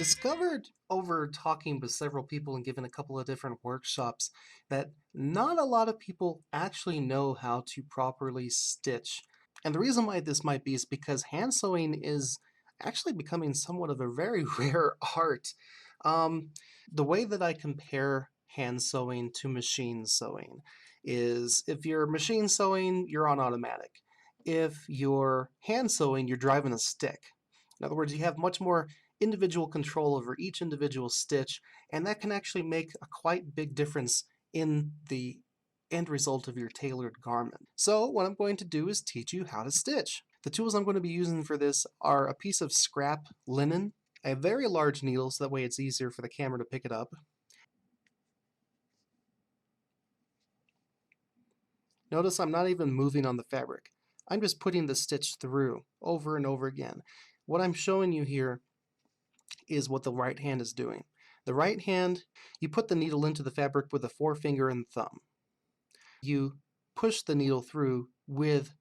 discovered over talking with several people and given a couple of different workshops that not a lot of people actually know how to properly stitch. And the reason why this might be is because hand sewing is actually becoming somewhat of a very rare art. The way that I compare hand sewing to machine sewing is if you're machine sewing, you're on automatic. If you're hand sewing, you're driving a stick. In other words, you have much more individual control over each individual stitch, and that can actually make a quite big difference in the end result of your tailored garment. So what I'm going to do is teach you how to stitch. The tools I'm going to be using for this are a piece of scrap linen, a very large needle so that way it's easier for the camera to pick it up. Notice I'm not even moving on the fabric. I'm just putting the stitch through over and over again. What I'm showing you here is what the right hand is doing. The right hand, you put the needle into the fabric with the forefinger and thumb. You push the needle through with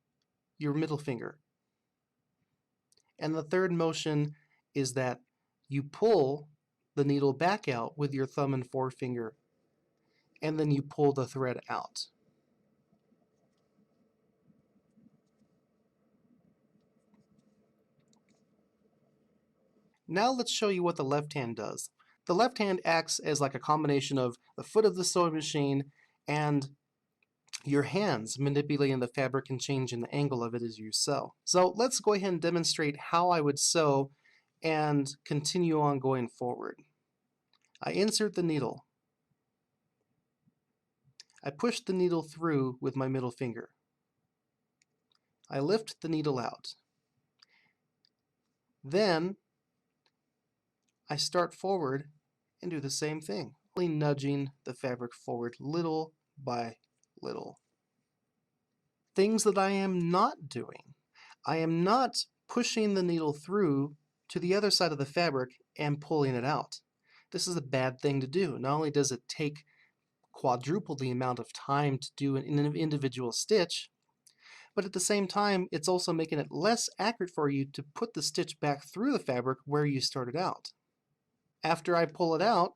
your middle finger. And the third motion is that you pull the needle back out with your thumb and forefinger, and then you pull the thread out. Now let's show you what the left hand does. The left hand acts as like a combination of the foot of the sewing machine and your hands manipulating the fabric and changing the angle of it as you sew. So let's go ahead and demonstrate how I would sew and continue on going forward. I insert the needle. I push the needle through with my middle finger. I lift the needle out. Then I start forward and do the same thing, only nudging the fabric forward little by little. Things that I am not doing. I am not pushing the needle through to the other side of the fabric and pulling it out. This is a bad thing to do. Not only does it take quadruple the amount of time to do an individual stitch, but at the same time, it's also making it less accurate for you to put the stitch back through the fabric where you started out. After I pull it out,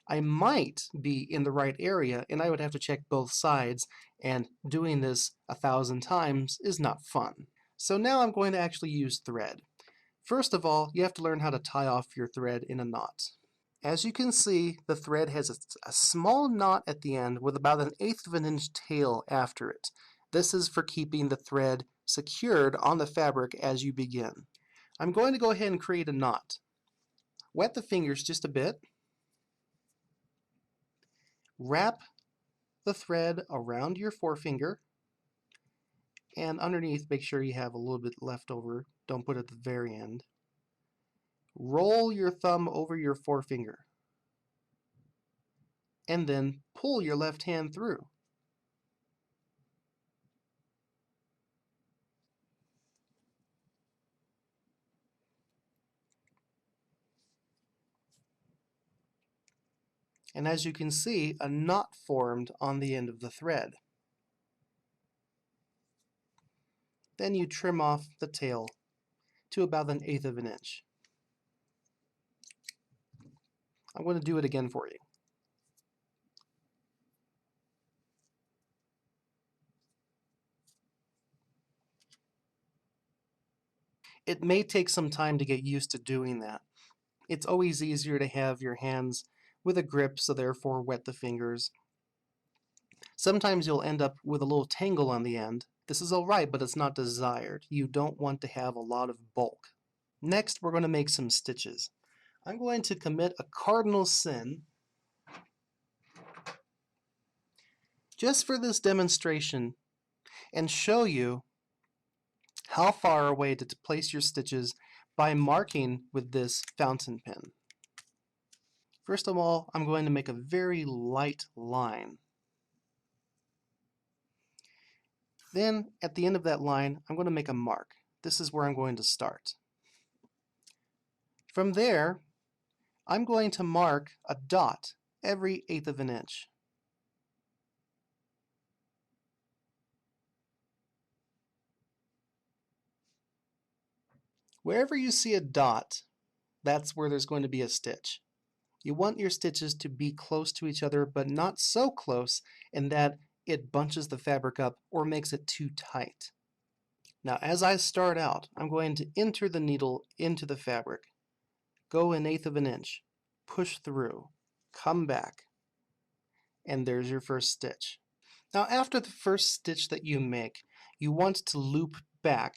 I might be in the right area, and I would have to check both sides, and doing this 1,000 times is not fun. So now I'm going to actually use thread. First of all, you have to learn how to tie off your thread in a knot. As you can see, the thread has a small knot at the end with about 1/8 of an inch tail after it. This is for keeping the thread secured on the fabric as you begin. I'm going to go ahead and create a knot. Wet the fingers just a bit. Wrap the thread around your forefinger, and underneath make sure you have a little bit left over. Don't put it at the very end. Roll your thumb over your forefinger, and then pull your left hand through. And as you can see, a knot formed on the end of the thread. Then you trim off the tail to about 1/8 of an inch. I'm going to do it again for you. It may take some time to get used to doing that. It's always easier to have your hands with a grip, so therefore wet the fingers. Sometimes you'll end up with a little tangle on the end. This is alright, but it's not desired. You don't want to have a lot of bulk. Next, we're going to make some stitches. I'm going to commit a cardinal sin just for this demonstration and show you how far away to place your stitches by marking with this fountain pen. First of all, I'm going to make a very light line. Then, at the end of that line, I'm going to make a mark. This is where I'm going to start. From there, I'm going to mark a dot every 1/8 of an inch. Wherever you see a dot, that's where there's going to be a stitch. You want your stitches to be close to each other, but not so close in that it bunches the fabric up or makes it too tight. Now, as I start out, I'm going to enter the needle into the fabric, go 1/8 of an inch, push through, come back, and there's your first stitch. Now, after the first stitch that you make, you want to loop back.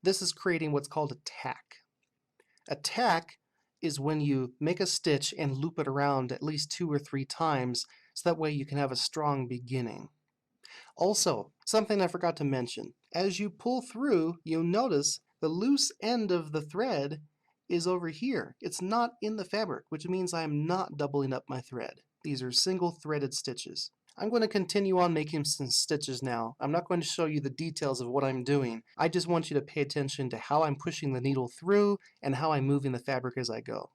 This is creating what's called a tack. A tack is when you make a stitch and loop it around at least 2 or 3 times, so that way you can have a strong beginning. Also, something I forgot to mention, as you pull through, you'll notice the loose end of the thread is over here. It's not in the fabric, which means I am not doubling up my thread. These are single threaded stitches. I'm going to continue on making some stitches now. I'm not going to show you the details of what I'm doing. I just want you to pay attention to how I'm pushing the needle through and how I'm moving the fabric as I go.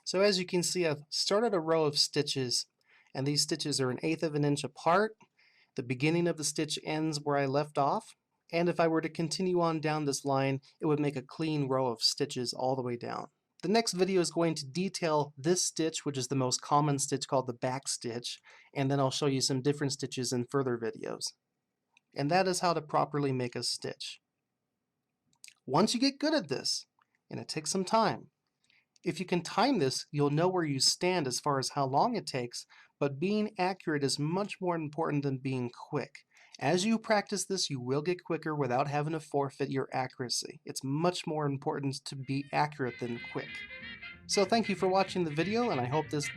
So as you can see, I've started a row of stitches, and these stitches are 1/8 of an inch apart. The beginning of the stitch ends where I left off, and if I were to continue on down this line, it would make a clean row of stitches all the way down. The next video is going to detail this stitch, which is the most common stitch called the back stitch, and then I'll show you some different stitches in further videos. And that is how to properly make a stitch. Once you get good at this, and it takes some time, if you can time this, you'll know where you stand as far as how long it takes, but being accurate is much more important than being quick. As you practice this, you will get quicker without having to forfeit your accuracy. It's much more important to be accurate than quick. So thank you for watching the video, and I hope this